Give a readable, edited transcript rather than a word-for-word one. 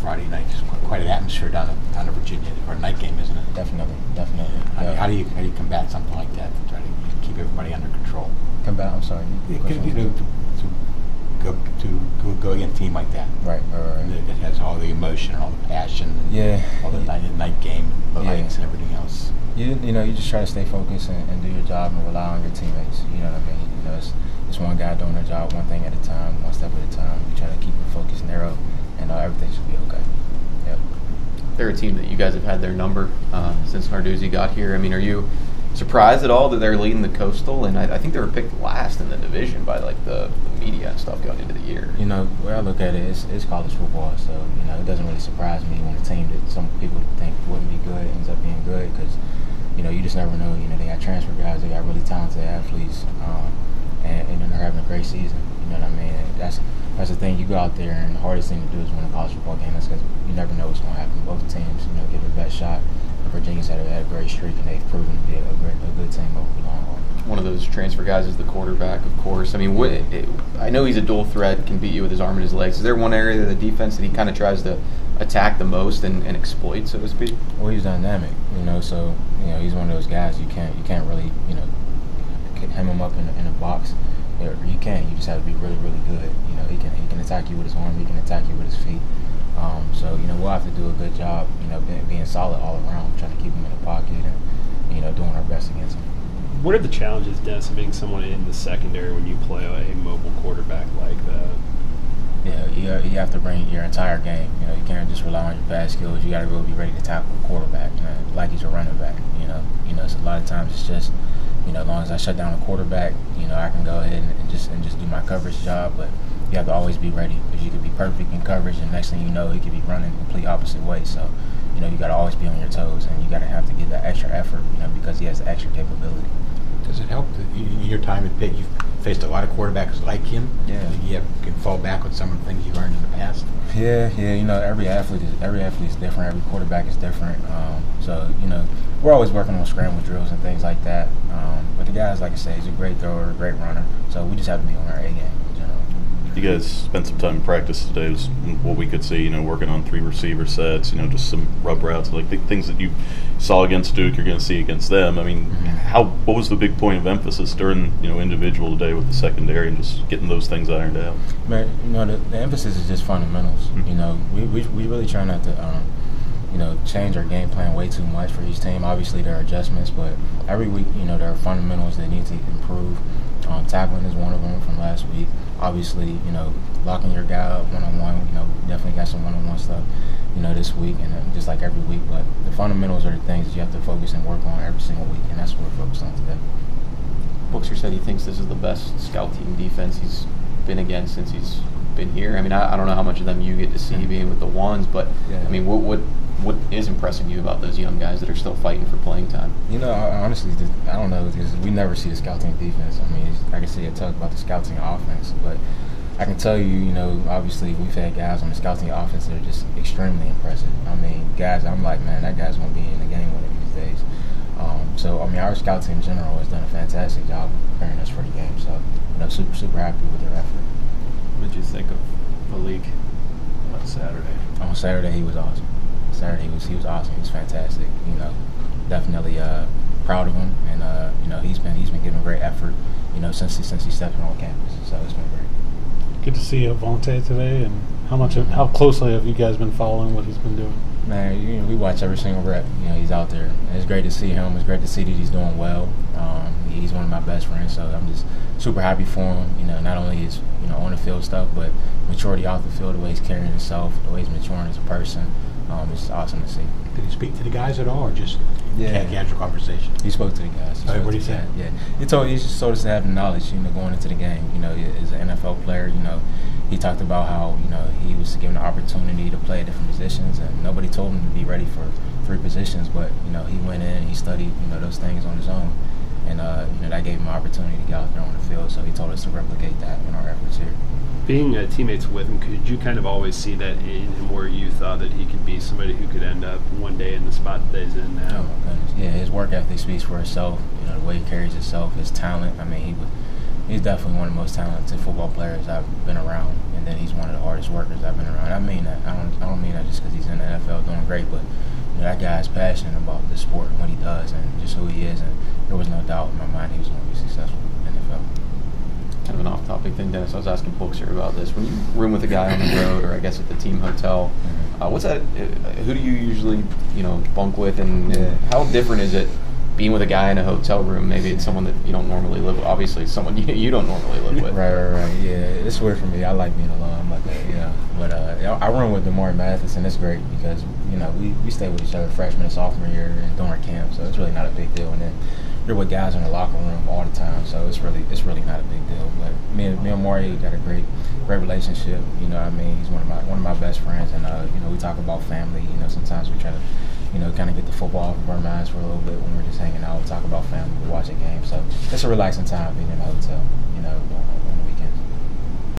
Friday night. It's quite an atmosphere down to Virginia, or a night game, isn't it? Definitely. I mean, how do you combat something like that to try to keep everybody under control? Combat. I'm sorry. To go against a team like that. Right. And it has all the emotion and all the passion. And all the night game, the lights and everything else. You just try to stay focused and do your job and rely on your teammates. You know what I mean? You know, it's one guy doing their job, one thing at a time, one step at a time. You try to keep your focus narrow, and everything should be okay. Yep. They're a team that you guys have had their number since Narduzzi got here. I mean, are you surprised at all that they're leading the Coastal? And I think they were picked last in the division by like the media and stuff going into the year. You know, the way I look at it, it's college football, so you know it doesn't really surprise me when a team that some people think wouldn't be good ends up being good, because you know you just never know. You know, they got transfer guys, they got really talented athletes, and then they're having a great season. You know what I mean? And that's the thing. You go out there, and the hardest thing to do is win a college football game. That's because you never know what's going to happen. Both teams, you know, give their best shot. Virginia's had a great streak, and they've proven to be a good team over the long haul. One of those transfer guys is the quarterback, of course. I mean, I know he's a dual threat, can beat you with his arm and his legs. Is there one area of the defense that he kind of tries to attack the most and exploit, so to speak? Well, he's dynamic, you know. So you know, he's one of those guys you can't really hem him up in a box. You can't. You just have to be really good. You know, he can attack you with his arm. He can attack you with his feet. So you know, we'll have to do a good job. You know, being solid all around, trying to keep him in the pocket and you know, doing our best against him. What are the challenges, Dennis, of being someone in the secondary when you play a mobile quarterback like that? Yeah, you have to bring your entire game. You know, you can't just rely on your pass skills. You got to really be ready to tackle the quarterback, you know, like he's a running back. You know, so a lot of times it's just, you know, as long as I shut down the quarterback, you know, I can go ahead and just do my coverage job. But you have to always be ready, because you could be perfect in coverage, and next thing you know, he could be running the complete opposite way. So, you know, you got to always be on your toes, and you got to have to give that extra effort, you know, because he has the extra capability. Does it help that in your time at Pitt, you've faced a lot of quarterbacks like him? Yeah. You can fall back on some of the things you learned in the past? Yeah. You know, every athlete is different. Every quarterback is different. So, you know, we're always working on scramble drills and things like that. But the guys, like I say, he's a great thrower, a great runner. So we just have to be on our A game in general. You guys spent some time in practice today. Was what we could see, you know, working on 3 receiver sets, you know, just some rub routes, like the things that you saw against Duke, you're going to see against them. I mean, what was the big point of emphasis during, you know, individual today with the secondary and just getting those things ironed out? Man, you know, the emphasis is just fundamentals. Mm-hmm. You know, we really try not to, you know, change our game plan way too much for each team. Obviously, there are adjustments, but every week, you know, there are fundamentals that need to improve. Tackling is one of them from last week. Obviously, you know, locking your guy up one-on-one, you know, definitely got some one-on-one stuff, you know, this week, and just like every week. But the fundamentals are the things that you have to focus and work on every single week, and that's what we're focused on today. Bookser said he thinks this is the best scout team defense he's been against since he's been here. I mean, I don't know how much of them you get to see being with the ones, but, I mean, what is impressing you about those young guys that are still fighting for playing time? You know, honestly, I don't know, because we never see the scouting defense. I mean, I can see a talk about the scouting offense, but I can tell you, you know, obviously we've had guys on the scouting offense that are just extremely impressive. I mean, guys, I'm like, man, that guy's going to be in the game with him these days. So, I mean, our scout team in general has done a fantastic job of preparing us for the game. So, you know, super happy with their effort. What did you think of Malik on Saturday? On Saturday, he was awesome. Saturday, he was awesome. He was fantastic. You know, definitely proud of him, and you know, he's been giving great effort, you know, since he stepped on campus. So it's been great. Good to see Avante today, and how closely have you guys been following what he's been doing? Man, you know, we watch every single rep. You know, he's out there. And it's great to see him. It's great to see that he's doing well. He's one of my best friends, so I'm just super happy for him. You know, not only his, you know, on the field stuff, but maturity off the field, the way he's carrying himself, the way he's maturing as a person. It's just awesome to see. Did he speak to the guys at all, or just casual conversation? He spoke to the guys. What did he say? Yeah, he just told us to have the knowledge, you know, going into the game. You know, as an NFL player, you know, he talked about how, you know, he was given the opportunity to play at different positions, and nobody told him to be ready for 3 positions. But you know, he went in and he studied, you know, those things on his own, and you know, that gave him an opportunity to get out there on the field. So he told us to replicate that in our efforts here. Being teammates with him, could you kind of always see that in him, where you thought that he could be somebody who could end up one day in the spot that he's in now? Oh my goodness. Yeah, his work ethic speaks for itself. You know, the way he carries himself, his talent. I mean, He's definitely one of the most talented football players I've been around, and then he's one of the hardest workers I've been around. I mean that. I don't mean that just because he's in the NFL doing great, but that guy is passionate about the sport and what he does and just who he is, and there was no doubt in my mind he was going to be successful in the NFL. Kind of an off-topic thing, Dennis. I was asking Bookser about this. When you room with a guy on the road, or I guess at the team hotel, what's that? Who do you usually, bunk with, and how different is it being with a guy in a hotel room? Maybe it's someone that you don't normally live with. Obviously, it's someone you don't normally live with. Right. Yeah, it's weird for me. I like being alone like that. But I run with Demar Mathis, and it's great because we stay with each other freshman and sophomore year and during camp, so it's really not a big deal. And then you're with guys in the locker room all the time, so it's really not a big deal. But me and Maury got a great relationship. He's one of my best friends, and we talk about family. Sometimes we try to kind of get the football off of our minds for a little bit when we're just hanging out. We talk about family, we watch a game, so it's a relaxing time being in a hotel.